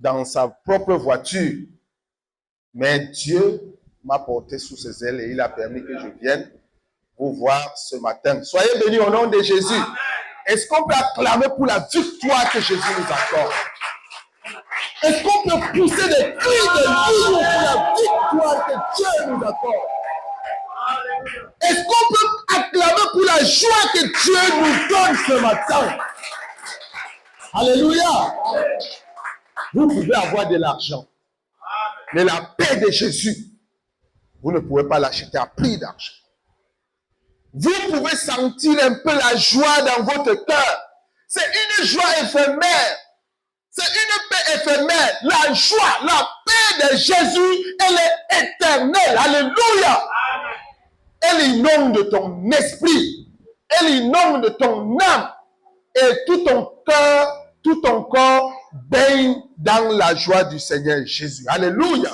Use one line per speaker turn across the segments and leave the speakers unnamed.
dans sa propre voiture. Mais Dieu m'a porté sous ses ailes et il a permis que je vienne vous voir ce matin. Soyez bénis au nom de Jésus. Est-ce qu'on peut acclamer pour la victoire que Jésus nous accorde? Est-ce qu'on peut pousser des cris de louange pour la victoire que Dieu nous accorde? Est-ce qu'on peut acclamer pour la joie que Dieu nous donne ce matin? Alléluia. Vous pouvez avoir de l'argent, mais la paix de Jésus, vous ne pouvez pas l'acheter à prix d'argent. Vous pouvez sentir un peu la joie dans votre cœur. C'est une joie éphémère. C'est une paix éphémère. La joie, la paix de Jésus, elle est éternelle. Alléluia. Elle inonde ton esprit. Elle inonde ton âme. Et tout ton corps baigne dans la joie du Seigneur Jésus. Alléluia.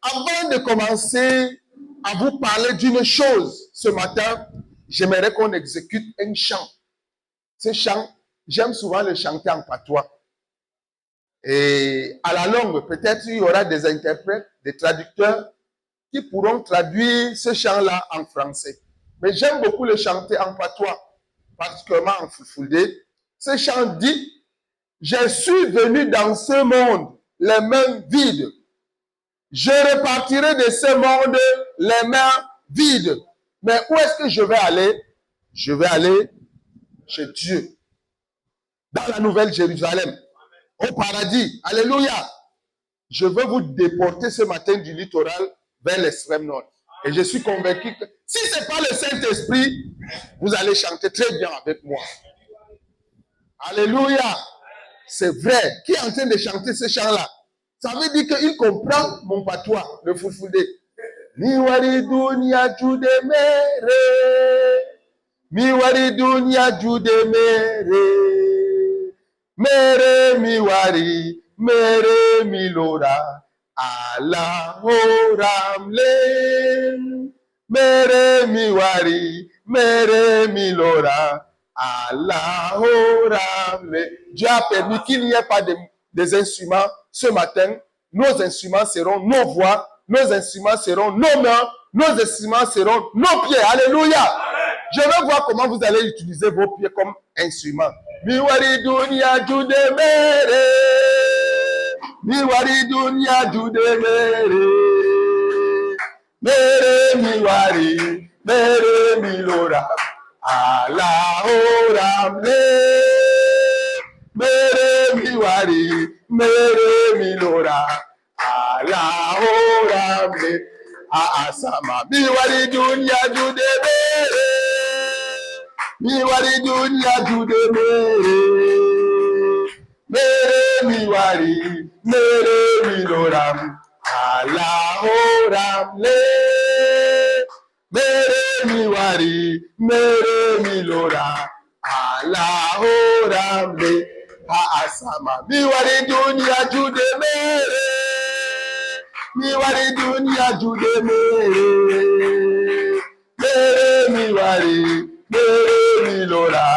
Avant de commencer à vous parler d'une chose ce matin, j'aimerais qu'on exécute un chant. Ce chant, j'aime souvent le chanter en patois. Et à la longue, peut-être il y aura des interprètes, des traducteurs qui pourront traduire ce chant-là en français. Mais j'aime beaucoup le chanter en patois, particulièrement en fulfulde. Ce chant dit: je suis venu dans ce monde les mains vides. Je repartirai de ce monde les mains vides. Mais où est-ce que je vais aller? Je vais aller chez Dieu, dans la Nouvelle Jérusalem, au paradis. Alléluia. Je veux vous déporter ce matin du littoral vers l'extrême nord. Et je suis convaincu que si ce n'est pas le Saint-Esprit, vous allez chanter très bien avec moi. Alléluia. C'est vrai. Qui est en train de chanter ce chant-là? Ça veut dire qu'il comprend mon patois, le fulfulde. Miwari dunia jude mere. Miwari dunia jude mere. Mere miwari, mere milora. Allah oramle. Mere miwari, mere milora. Allah oramle. Dieu a permis qu'il n'y ait pas des instruments ce matin. Nos instruments seront nos voix, nos instruments seront nos mains, nos instruments seront nos pieds. Alléluia. Je veux voir comment vous allez utiliser vos pieds comme instruments. Miwari dunia jude mere. Miwari dunia jude mere. Mere miwari, mere milora. Allah oramle. Mere miwari, mere milora. Allah oramle. Asama miwari dunia jude mere. Miwari dunia jude mere. Mere miwari, mere milora. Allah oramle. Mere miwari, mere milora. Allah oramle. Asama miwari dunia jude mere. Miwari dunia jude mere. Mere miwari, mere milora.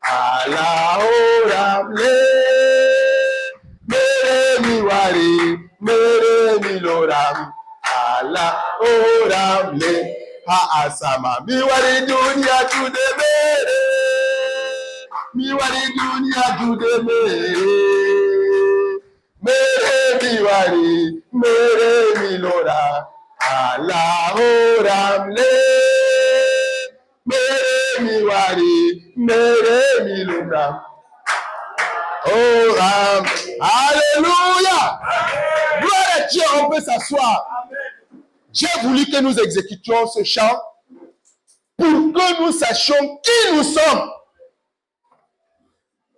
Allah oramle. Mere miwari, mere milora. Allah oramle. Asama miwari dunia jude mere. Miwari dunia jude mere. Mere miwari, mere milora. Allah oramle. Mere miwari, mere milora. Oram. Alléluia. Gloire à Dieu, on peut s'asseoir. J'ai voulu que nous exécutions ce chant pour que nous sachions qui nous sommes.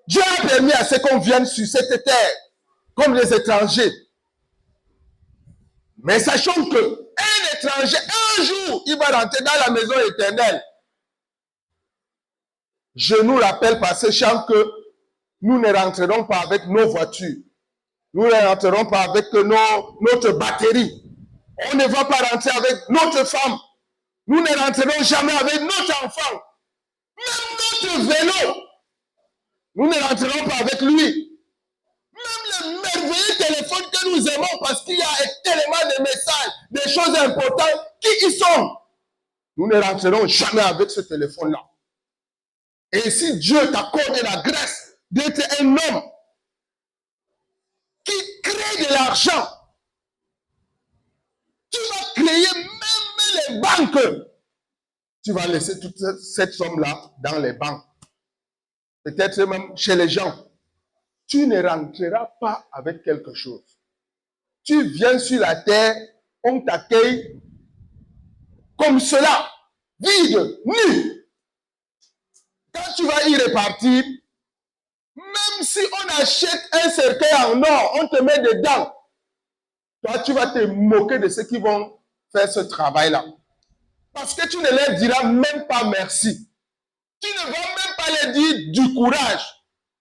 Dieu a permis à ce qu'on vienne sur cette terre comme des étrangers. Mais sachons que un étranger, un jour, il va rentrer dans la maison éternelle. Je nous rappelle par ce chant que nous ne rentrerons pas avec nos voitures. Nous ne rentrerons pas avec notre batterie. On ne va pas rentrer avec notre femme. Nous ne rentrerons jamais avec notre enfant. Même notre vélo. Nous ne rentrerons pas avec lui. Même le merveilleux appareils téléphones que nous aimons parce qu'il y a tellement de messages, des choses importantes, qui y sont? Nous ne rentrerons jamais avec ce téléphone-là. Et si Dieu t'accorde la grâce d'être un homme qui crée de l'argent, tu vas créer même les banques. Tu vas laisser toute cette somme-là dans les banques. Peut-être même chez les gens. Tu ne rentreras pas avec quelque chose. Tu viens sur la terre, on t'accueille comme cela, vide, nu. Quand tu vas y repartir, même si on achète un cercueil en or, on te met dedans. Toi, tu vas te moquer de ceux qui vont faire ce travail-là. Parce que tu ne leur diras même pas merci. Tu ne vas même pas leur dire du courage.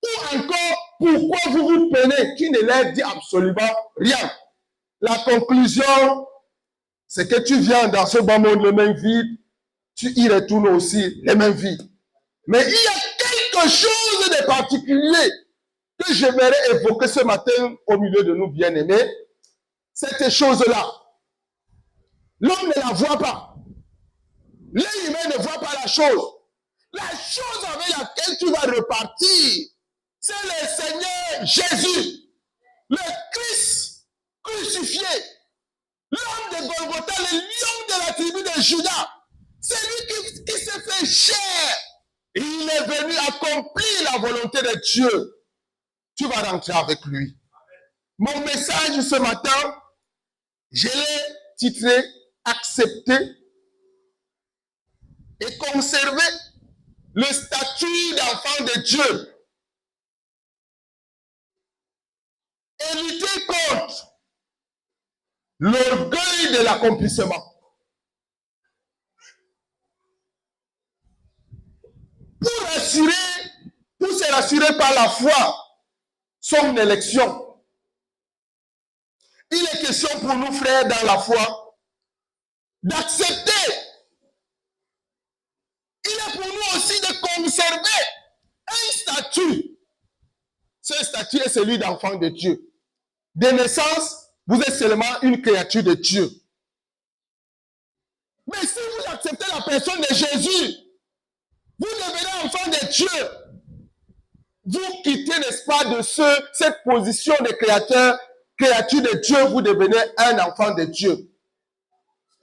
Ou encore, pourquoi vous vous peinez? Tu ne leur dis absolument rien. La conclusion, c'est que tu viens dans ce bas monde les mains vides, tu y retournes aussi les mains vides. Mais il y a quelque chose de particulier que j'aimerais évoquer ce matin au milieu de nous bien-aimés. Cette chose-là, l'homme ne la voit pas. L'œil humain ne voit pas la chose. La chose avec laquelle tu vas repartir, c'est le Seigneur Jésus, le Christ crucifié, l'homme de Golgotha, le lion de la tribu de Juda. C'est lui qui s'est fait chair. Et il est venu accomplir la volonté de Dieu. Tu vas rentrer avec lui. Mon message ce matin, je l'ai titré « Accepter et conserver le statut d'enfant de Dieu et lutter contre l'orgueil de l'accomplissement. » Pour se rassurer par la foi, son élection. Il est question pour nous, frères, dans la foi, d'accepter. Il est pour nous aussi de conserver un statut. Ce statut est celui d'enfant de Dieu. De naissance, vous êtes seulement une créature de Dieu. Mais si vous acceptez la personne de Jésus, vous devenez enfant de Dieu. Vous quittez, n'est-ce pas, de cette position de créature de Dieu, vous devenez un enfant de Dieu.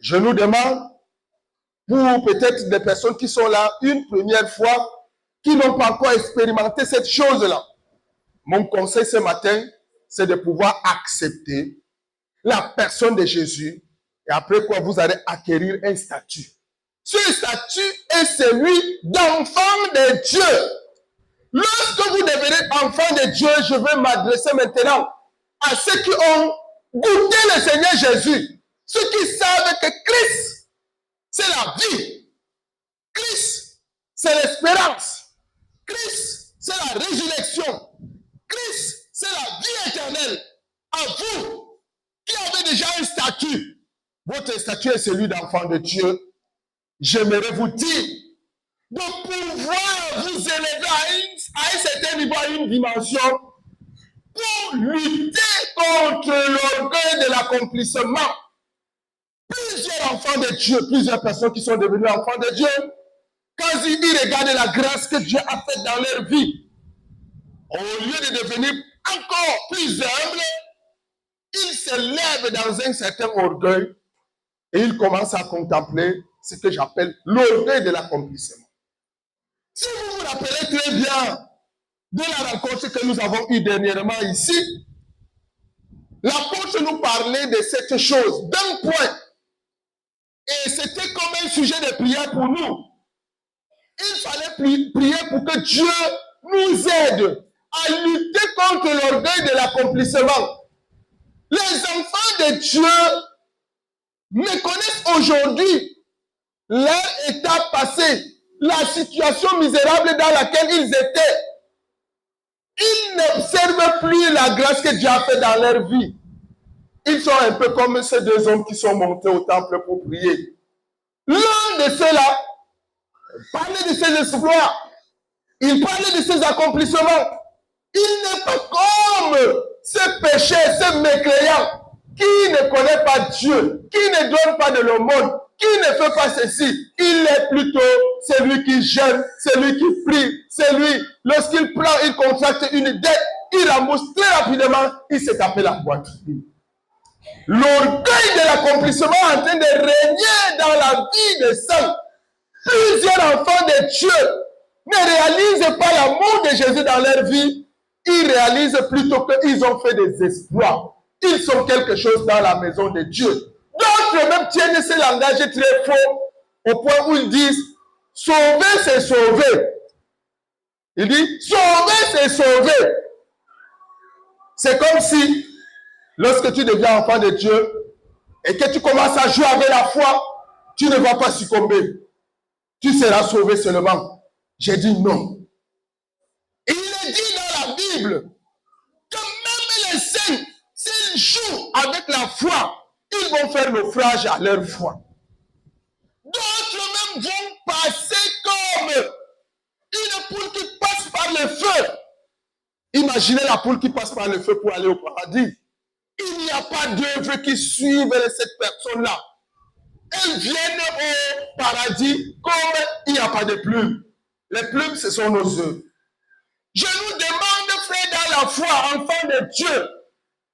Je nous demande, pour peut-être des personnes qui sont là une première fois, qui n'ont pas encore expérimenté cette chose-là, mon conseil ce matin, c'est de pouvoir accepter la personne de Jésus, et après quoi vous allez acquérir un statut. Ce statut est celui d'enfant de Dieu. Lorsque vous devenez enfant de Dieu, je vais m'adresser maintenant à ceux qui ont goûté le Seigneur Jésus. Ceux qui savent que Christ, c'est la vie. Christ, c'est l'espérance. Christ, c'est la résurrection. Christ, c'est la vie éternelle. À vous, qui avez déjà un statut, votre statut est celui d'enfant de Dieu. J'aimerais vous dire de pouvoir vous élever à un certain niveau, à une dimension, pour lutter contre l'orgueil de l'accomplissement. Plusieurs enfants de Dieu, plusieurs personnes qui sont devenues enfants de Dieu, quand ils regardent la grâce que Dieu a faite dans leur vie, au lieu de devenir encore plus humbles, ils se lèvent dans un certain orgueil et ils commencent à contempler ce que j'appelle l'orgueil de l'accomplissement. Si vous vous rappelez très bien de la rencontre que nous avons eue dernièrement ici, l'apôtre nous parlait de cette chose, d'un point. Et c'était comme un sujet de prière pour nous. Il fallait prier pour que Dieu nous aide à lutter contre l'orgueil de l'accomplissement. Les enfants de Dieu méconnaissent aujourd'hui leur état passé, la situation misérable dans laquelle ils étaient. Ils n'observent plus la grâce que Dieu a faite dans leur vie. Ils sont un peu comme ces deux hommes qui sont montés au temple pour prier. L'un de ceux-là parlait de ses exploits. Il parlait de ses accomplissements. Il n'est pas comme ce péché, ce mécréant, qui ne connaît pas Dieu, qui ne donne pas de l'aumône, qui ne fait pas ceci, il est plutôt celui qui jeûne, celui qui prie, celui, lorsqu'il prend, il contracte une dette, il rembourse très rapidement, il s'est tapé la poitrine. L'orgueil de l'accomplissement est en train de régner dans la vie des saints. Plusieurs enfants de Dieu ne réalisent pas l'amour de Jésus dans leur vie. Ils réalisent plutôt qu'ils ont fait des exploits. Ils sont quelque chose dans la maison de Dieu. D'autres même tiennent ce langage très faux au point où ils disent « sauver, c'est sauver ». Il dit « sauver, c'est sauver ». C'est comme si, lorsque tu deviens enfant de Dieu et que tu commences à jouer avec la foi, tu ne vas pas succomber. Tu seras sauvé seulement. J'ai dit non. Et il est dit dans la Bible que même les saints, s'ils jouent avec la foi, ils vont faire naufrage à leur foi. D'autres même vont passer comme une poule qui passe par le feu. Imaginez la poule qui passe par le feu pour aller au paradis. Il n'y a pas d'œuvre qui suive cette personne-là. Elles viennent au paradis comme il n'y a pas de plumes. Les plumes, ce sont nos œuvres. Je nous demande, frère, dans la foi, enfant de Dieu,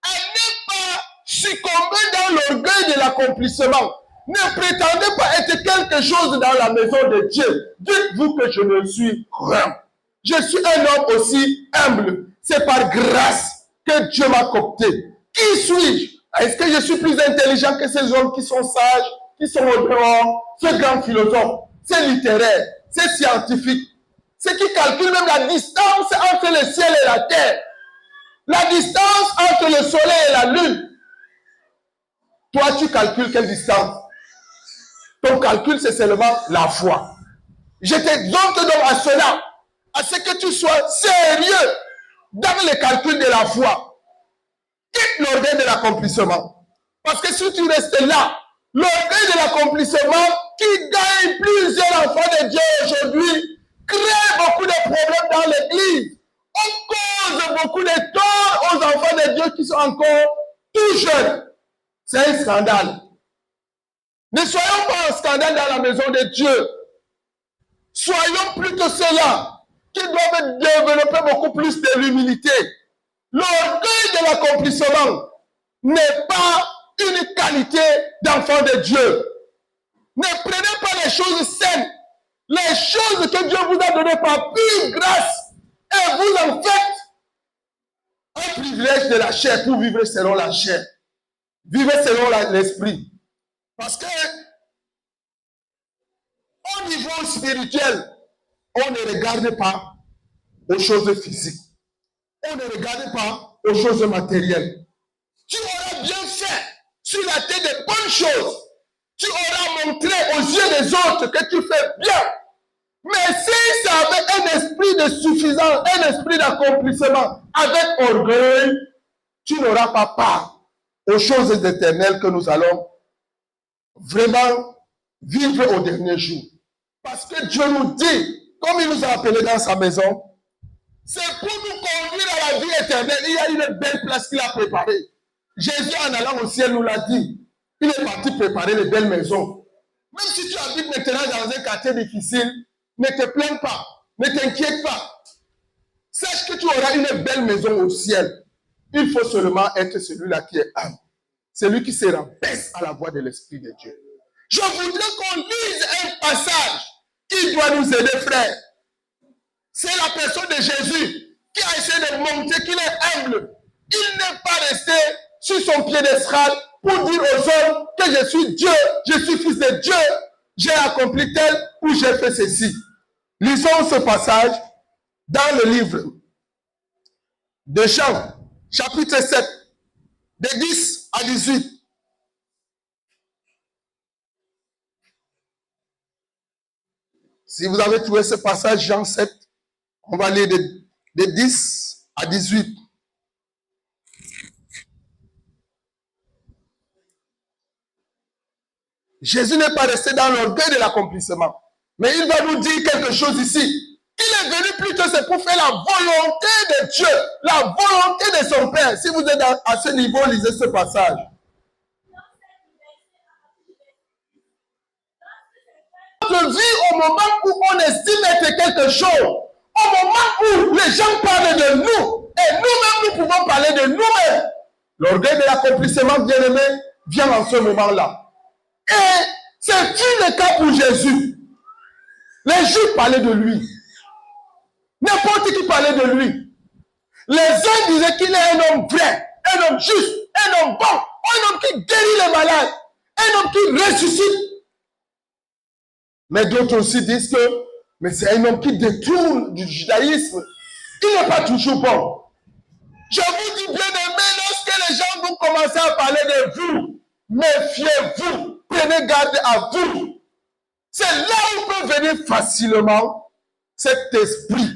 à ne pas succomber dans l'orgueil de l'accomplissement. Ne prétendez pas être quelque chose dans la maison de Dieu. Dites-vous que je ne suis rien. Je suis un homme aussi humble. C'est par grâce que Dieu m'a coopté. Qui suis-je? Est-ce que je suis plus intelligent que ces hommes qui sont sages, qui sont au dehors, ce grand philosophe, ces littéraires, ces scientifiques, ceux qui calculent même la distance entre le ciel et la terre, la distance entre le soleil et la lune? Toi, tu calcules quelle distance? Ton calcul, c'est seulement la foi. Je t'exhorte donc à cela, à ce que tu sois sérieux dans le calcul de la foi. Quitte l'orgueil de l'accomplissement. Parce que si tu restes là, l'orgueil de l'accomplissement qui gagne plusieurs enfants de Dieu aujourd'hui crée beaucoup de problèmes dans l'église. On cause beaucoup de tort aux enfants de Dieu qui sont encore tout jeunes. C'est un scandale. Ne soyons pas un scandale dans la maison de Dieu. Soyons plutôt ceux-là qui doivent développer beaucoup plus de l'humilité. L'orgueil de l'accomplissement n'est pas une qualité d'enfant de Dieu. Ne prenez pas les choses saines, les choses que Dieu vous a données par pure grâce, et vous en faites un privilège de la chair pour vivre selon la chair. Vivez selon l'esprit. Parce que au niveau spirituel, on ne regarde pas aux choses physiques. On ne regarde pas aux choses matérielles. Tu auras bien fait sur la terre de bonnes choses. Tu auras montré aux yeux des autres que tu fais bien. Mais si c'est avec un esprit de suffisance, un esprit d'accomplissement, avec orgueil, tu n'auras pas part aux choses éternelles que nous allons vraiment vivre au dernier jour. Parce que Dieu nous dit, comme il nous a appelés dans sa maison, c'est pour nous conduire à la vie éternelle. Il y a une belle place qu'il a préparée. Jésus, en allant au ciel, nous l'a dit. Il est parti préparer les belles maisons. Même si tu habites maintenant dans un quartier difficile, ne te plains pas, ne t'inquiète pas. Sache que tu auras une belle maison au ciel. Il faut seulement être celui-là qui est humble. Celui qui se rabaisse à la voix de l'Esprit de Dieu. Je voudrais qu'on lise un passage qui doit nous aider, frère. C'est la personne de Jésus qui a essayé de montrer qu'il est humble. Il n'est pas resté sur son piédestal pour dire aux hommes que je suis Dieu, je suis fils de Dieu, j'ai accompli tel ou j'ai fait ceci. Lisons ce passage dans le livre de Jean, chapitre 7, de 10 à 18. Si vous avez trouvé ce passage, Jean 7, on va lire de 10 à 18. Jésus n'est pas resté dans l'orgueil de l'accomplissement. Mais il va nous dire quelque chose ici. Qu'il est venu plutôt, c'est pour faire la volonté de Dieu, la volonté de son Père. Si vous êtes à ce niveau, lisez ce passage. Notre vie, au moment où on estime être quelque chose, au moment où les gens parlent de nous, et nous-mêmes, nous pouvons parler de nous-mêmes. L'orgueil de l'accomplissement, bien-aimé, vient en ce moment-là. Et c'est le cas pour Jésus. Les Juifs parlaient de lui. N'importe qui parlait de lui. Les uns disaient qu'il est un homme vrai, un homme juste, un homme bon, un homme qui guérit les malades, un homme qui ressuscite. Mais d'autres aussi disent que mais c'est un homme qui détourne du judaïsme. Il n'est pas toujours bon. Je vous dis bien aimé, lorsque les gens vont commencer à parler de vous, méfiez-vous, prenez garde à vous. C'est là où peut venir facilement cet esprit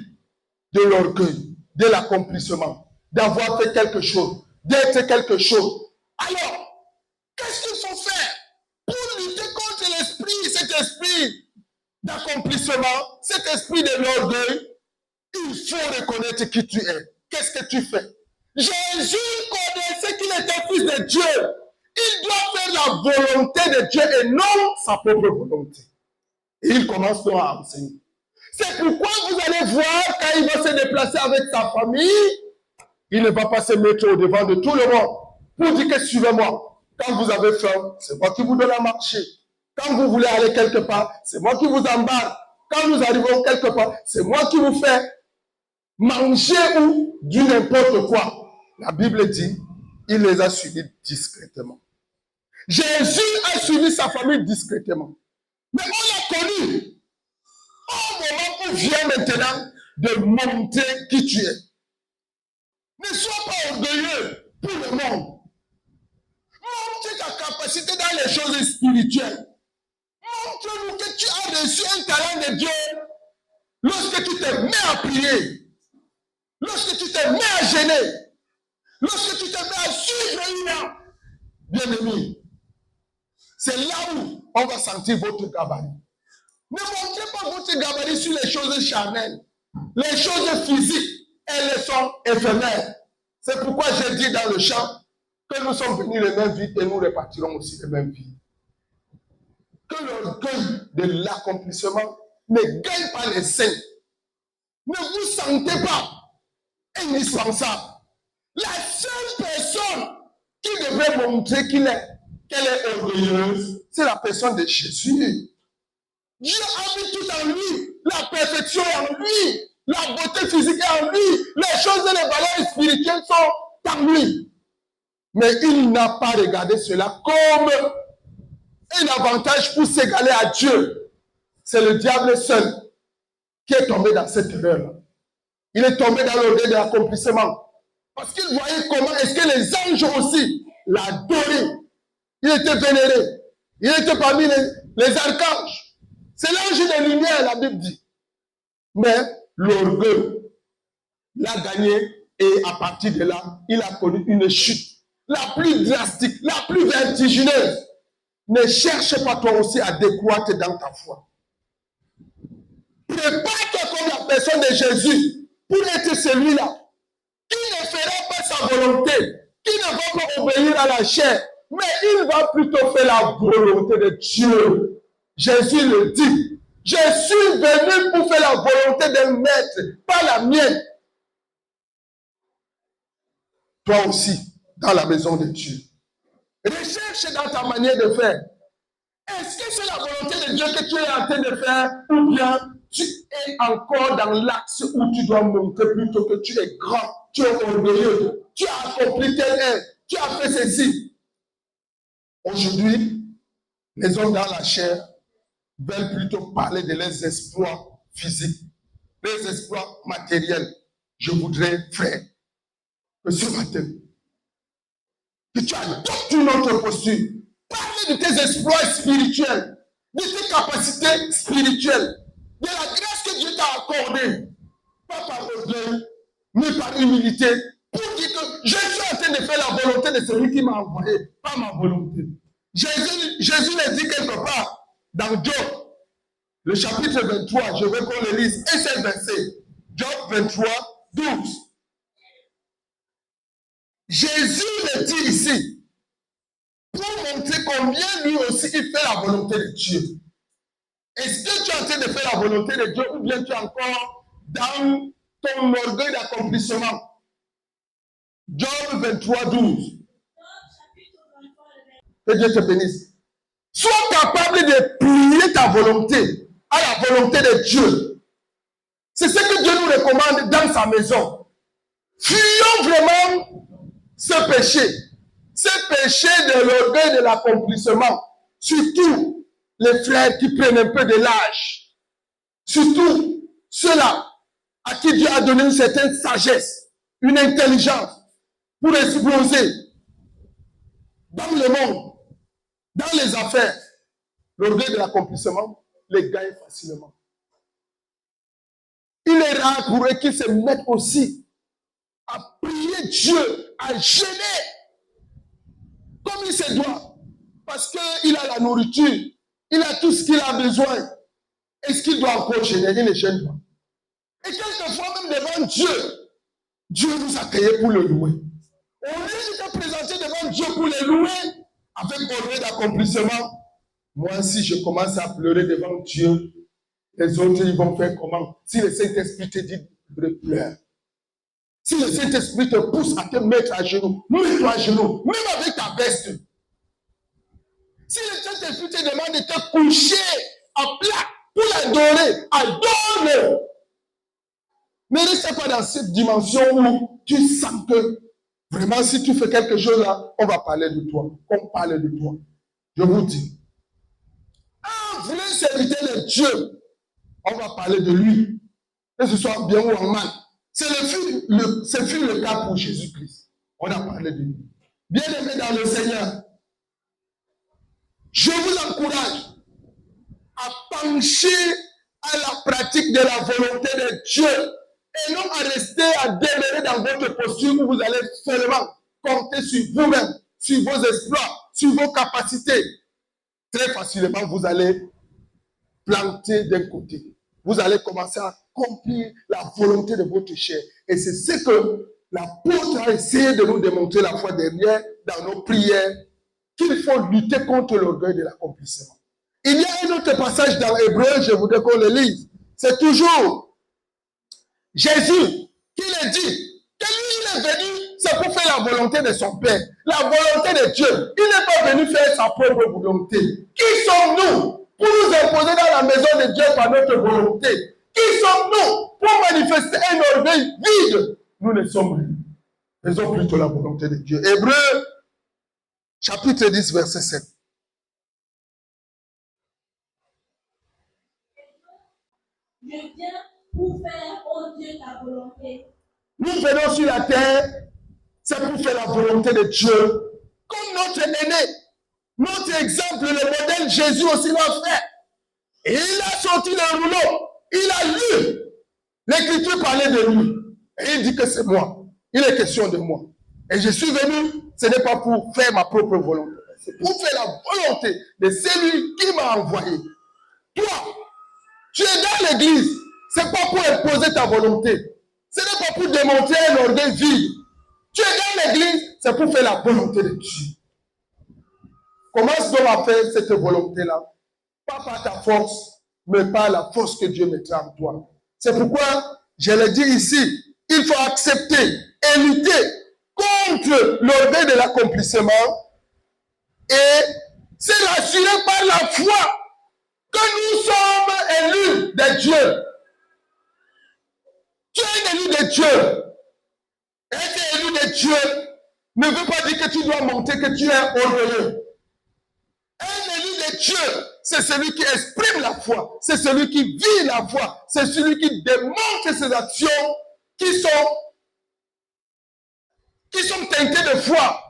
de l'orgueil, de l'accomplissement, d'avoir fait quelque chose, d'être quelque chose. Alors, qu'est-ce qu'il faut faire pour lutter contre l'esprit, cet esprit d'accomplissement, cet esprit de l'orgueil? Il faut reconnaître qui tu es. Qu'est-ce que tu fais? Jésus connaissait qu'il était fils de Dieu. Il doit faire la volonté de Dieu et non sa propre volonté. Et il commence donc à enseigner. C'est pourquoi vous allez voir quand il va se déplacer avec sa famille, il ne va pas se mettre au devant de tout le monde pour dire que suivez-moi. Quand vous avez faim, c'est moi qui vous donne à marcher. Quand vous voulez aller quelque part, c'est moi qui vous embarque. Quand nous arrivons quelque part, c'est moi qui vous fais manger ou du n'importe quoi. La Bible dit, il les a suivis discrètement. Jésus a suivi sa famille discrètement. Mais on l'a connu. Au moment où vient maintenant de montrer qui tu es. Ne sois pas orgueilleux pour le monde. Montre ta capacité dans les choses spirituelles. Montre-nous que tu as reçu un talent de Dieu lorsque tu te mets à prier, lorsque tu te mets à gêner, lorsque tu te mets à suivre une âme. Bien-aimé, c'est là où on va sentir votre gabarit. Ne montrez pas votre gabarit sur les choses charnelles. Les choses physiques, elles sont éphémères. C'est pourquoi j'ai dit dans le chant que nous sommes venus les mêmes vies et nous répartirons aussi les mêmes vies. Que l'orgueil de l'accomplissement ne gagne pas les saints. Ne vous sentez pas indispensable. La seule personne qui devrait montrer qu'elle est orgueilleuse, c'est la personne de Jésus. Dieu a mis tout en lui, la perfection est en lui, la beauté physique est en lui, les choses et les valeurs spirituelles sont en lui. Mais il n'a pas regardé cela comme un avantage pour s'égaler à Dieu. C'est le diable seul qui est tombé dans cette erreur-là. Il est tombé dans l'orgueil de l'accomplissement. Parce qu'il voyait comment est-ce que les anges aussi l'adoraient. Il était vénéré. Il était parmi les archanges. C'est l'ange des lumières, la Bible dit. Mais l'orgueil l'a gagné et à partir de là, il a connu une chute la plus drastique, la plus vertigineuse. Ne cherche pas toi aussi à décroître dans ta foi. Prépare-toi comme la personne de Jésus pour être celui-là qui ne fera pas sa volonté, qui ne va pas obéir à la chair, mais il va plutôt faire la volonté de Dieu. Jésus le dit. Je suis venu pour faire la volonté d'un maître, pas la mienne. Toi aussi, dans la maison de Dieu. Recherche dans ta manière de faire. Est-ce que c'est la volonté de Dieu que tu es en train de faire ou bien tu es encore dans l'axe où tu dois montrer plutôt que tu es grand, tu es orgueilleux, tu as accompli tel aide, tu as fait ceci. Aujourd'hui, les hommes dans la chair veulent plutôt parler de leurs exploits physiques, les exploits matériels. Je voudrais, frère, que ce matin, que tu adoptes une autre posture. Parle de tes exploits spirituels, de tes capacités spirituelles, de la grâce que Dieu t'a accordée, pas par orgueil, mais par humilité, pour dire que je suis en train de faire la volonté de celui qui m'a envoyé, pas ma volonté. Jésus le dit quelque part dans Job, le chapitre 23, je veux qu'on le lise, et c'est le verset. Job 23, 12. Jésus le dit ici, pour montrer combien lui aussi il fait la volonté de Dieu. Est-ce que tu es en train de faire la volonté de Dieu ou bien tu es encore dans ton orgueil d'accomplissement? Job 23, 12. Que Dieu te bénisse. Sois capable de plier ta volonté à la volonté de Dieu. C'est ce que Dieu nous recommande dans sa maison. Fuyons vraiment ce péché. Ce péché de l'orgueil de l'accomplissement. Surtout les frères qui prennent un peu de l'âge. Surtout ceux-là à qui Dieu a donné une certaine sagesse, une intelligence pour exploser dans le monde, dans les affaires. L'orgueil de l'accomplissement les gagne facilement. Il est rare pour eux qu'ils se mettent aussi à prier Dieu, à gêner comme il se doit. Parce qu'il a la nourriture, il a tout ce qu'il a besoin. Est-ce qu'il doit encore gêner? Il ne gêne pas. Et quelquefois, même devant Dieu, Dieu nous a créés pour le louer. Au lieu de te présenter devant Dieu pour le louer, avec orgueil d'accomplissement, moi, si je commence à pleurer devant Dieu, les autres, ils vont faire comment? Si le Saint-Esprit te dit de pleurer, si le Saint-Esprit te pousse à te mettre à genoux, mets-toi à genoux, même avec ta veste. Si le Saint-Esprit te demande de te coucher à plat pour l'adorer, adore-le. Ne reste pas dans cette dimension où tu sens que vraiment, si tu fais quelque chose là, on va parler de toi. On parle de toi. Je vous dis. En voulant servir le Dieu, on va parler de lui. Que ce soit bien ou en mal. Ce fut le cas pour Jésus-Christ. On a parlé de lui. Bien-aimés dans le Seigneur, je vous encourage à pencher à la pratique de la volonté de Dieu et non à rester à demeurer dans votre posture où vous allez seulement compter sur vous-même, sur vos exploits, sur vos capacités. Très facilement, vous allez planter d'un côté. Vous allez commencer à accomplir la volonté de votre chair. Et c'est ce que l'apôtre a essayé de nous démontrer la fois dernière dans nos prières, qu'il faut lutter contre l'orgueil de l'accomplissement. Il y a un autre passage dans Hébreu, je voudrais qu'on le lise. C'est toujours Jésus qui le dit, que lui il est venu, c'est pour faire la volonté de son Père, la volonté de Dieu. Il n'est pas venu faire sa propre volonté. Qui sommes-nous pour nous imposer dans la maison de Dieu par notre volonté? Qui sommes-nous pour manifester un orgueil vide? Nous ne sommes rien. Faisons plutôt la volonté de Dieu. Hébreu, chapitre 10, verset 7.
Je viens pour faire, oh Dieu, ta volonté.
Nous venons sur la terre, c'est pour faire la volonté de Dieu. Comme notre aîné, notre exemple, le modèle, Jésus aussi l'a fait. Et il a sorti le rouleau, il a lu. L'Écriture parlait de lui. Et il dit que c'est moi. Il est question de moi. Et je suis venu, ce n'est pas pour faire ma propre volonté. C'est pour faire la volonté de celui qui m'a envoyé. Toi, tu es dans l'église. Ce n'est pas pour imposer ta volonté. Ce n'est pas pour démontrer un orgueil vide. Tu es dans l'église, c'est pour faire la volonté de Dieu. Commence donc à faire cette volonté-là. Pas par ta force, mais par la force que Dieu mettra en toi. C'est pourquoi, je le dis ici, il faut accepter et lutter contre l'orgueil de l'accomplissement et se rassurer par la foi que nous sommes élus de Dieu. Tu es un élu de Dieu. Être élu de Dieu ne veut pas dire que tu dois montrer que tu es orgueilleux. Un élu de Dieu, c'est celui qui exprime la foi, c'est celui qui vit la foi, c'est celui qui démontre ses actions qui sont teintées de foi.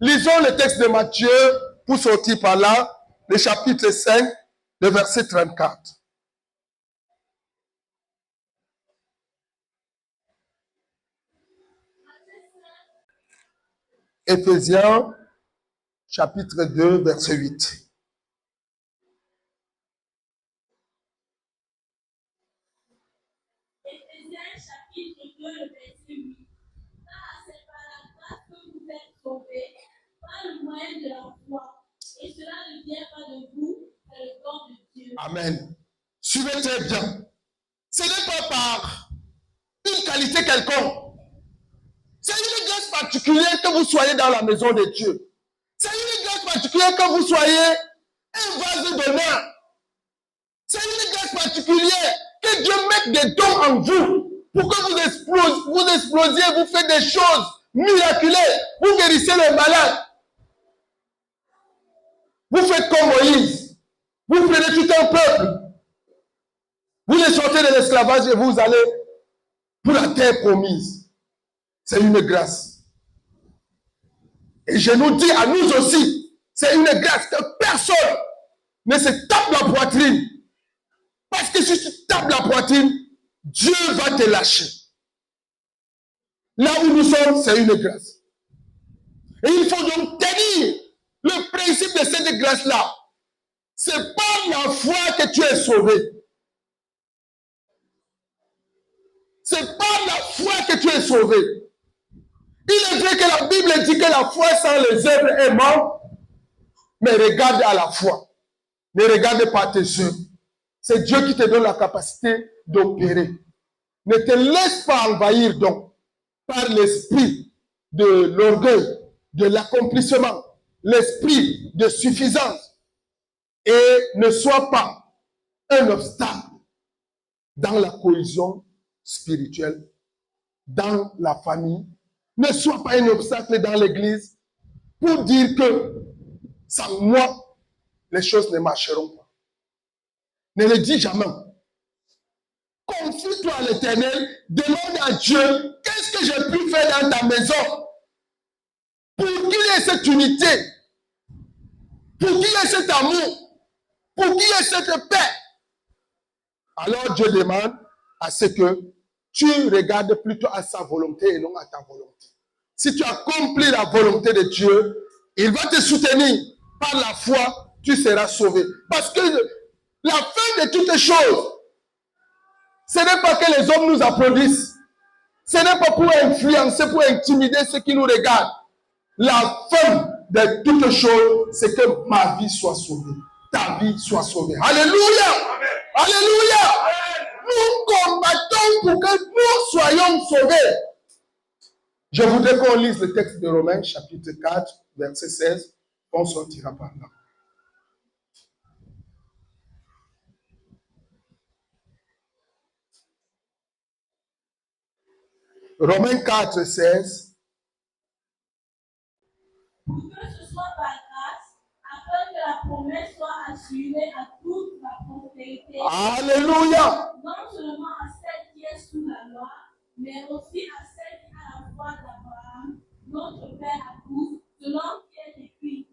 Lisons le texte de Matthieu pour sortir par là, le chapitre 5, le verset 34. Éphésiens, chapitre 2, verset 8.
le verset 8. Car c'est par la grâce que vous êtes sauvés, par le moyen de la foi. Et cela ne vient pas de vous, c'est le don de Dieu.
Amen. Suivez très bien. Ce n'est pas par une qualité quelconque. C'est une grâce particulière que vous soyez dans la maison de Dieu. C'est une grâce particulière que vous soyez un vase d'honneur. C'est une grâce particulière que Dieu mette des dons en vous pour que vous explosiez, vous faites des choses miraculeuses, vous guérissez les malades. Vous faites comme Moïse. Vous prenez tout un peuple. Vous les sortez de l'esclavage et vous allez pour la terre promise. C'est une grâce. Et je nous dis à nous aussi, c'est une grâce que personne ne se tape la poitrine. Parce que si tu tapes la poitrine, Dieu va te lâcher. Là où nous sommes, c'est une grâce. Et il faut donc tenir le principe de cette grâce-là. C'est par la foi que tu es sauvé. C'est par la foi que tu es sauvé. Il est vrai que la Bible dit que la foi sans les œuvres est morte. Mais regarde à la foi. Ne regarde pas tes œuvres. C'est Dieu qui te donne la capacité d'opérer. Ne te laisse pas envahir donc par l'esprit de l'orgueil, de l'accomplissement, l'esprit de suffisance. Et ne sois pas un obstacle dans la cohésion spirituelle, dans la famille. Ne sois pas un obstacle dans l'église pour dire que sans moi, les choses ne marcheront pas. Ne le dis jamais. Confie-toi à l'Éternel, demande à Dieu, qu'est-ce que j'ai pu faire dans ta maison pour qu'il y ait cette unité, pour qu'il y ait cet amour, pour qu'il y ait cette paix. Alors Dieu demande à ce que tu regardes plutôt à sa volonté et non à ta volonté. Si tu accomplis la volonté de Dieu, il va te soutenir. Par la foi, tu seras sauvé. Parce que la fin de toutes choses, ce n'est pas que les hommes nous applaudissent. Ce n'est pas pour influencer, pour intimider ceux qui nous regardent. La fin de toutes choses, c'est que ma vie soit sauvée. Ta vie soit sauvée. Alléluia! Amen. Alléluia! Amen. Nous combattons pour que nous soyons sauvés. Je voudrais qu'on lise le texte de Romains, chapitre 4, verset 16. On sortira par là. Romains 4, 16.
Pour que ce soit par grâce, afin que la promesse soit assurée à toute la postérité.
Alléluia!
Non seulement à celle qui est sous la loi, mais aussi à celle qui a la foi d'Abraham, notre père à tous, selon qui est écrit.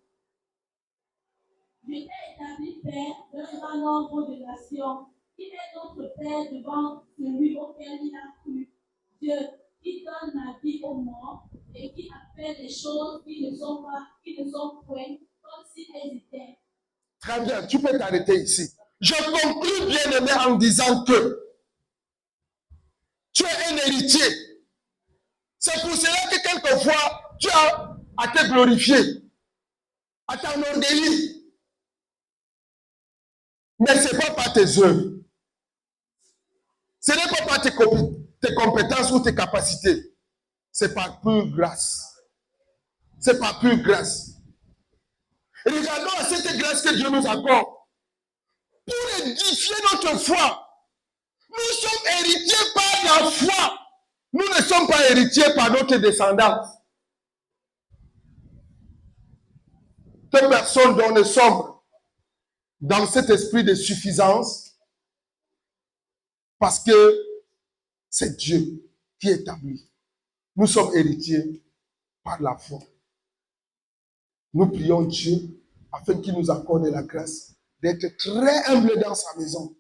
Je t'ai établi père d'un grand nombre de nations. Il est notre père devant celui auquel il a cru. Dieu qui donne la vie aux morts et qui appelle les choses qui ne sont point, comme si elles étaient.
Très bien, tu peux t'arrêter ici. Je conclue, bien-aimé, en disant que tu es un héritier. C'est pour cela que quelquefois, tu as à te glorifier, à t'enorgueillir. Mais ce n'est pas par tes œuvres. Ce n'est pas par tes compétences ou tes capacités. C'est par pure grâce. C'est par pure grâce. Et regardons à cette grâce que Dieu nous accorde. Pour édifier notre foi. Nous sommes héritiers par la foi. Nous ne sommes pas héritiers par notre descendance. Que personne dont ne sommes dans cet esprit de suffisance, parce que c'est Dieu qui établit. Nous sommes héritiers par la foi. Nous prions Dieu afin qu'il nous accorde la grâce d'être très humble dans sa maison,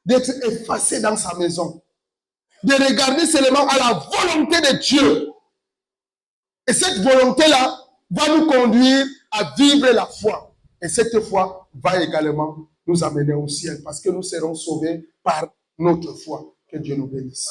d'être effacé dans sa maison, de regarder seulement à la volonté de Dieu. Et cette volonté-là va nous conduire à vivre la foi. Et cette foi va également nous amener au ciel parce que nous serons sauvés par notre foi. Que Dieu nous bénisse.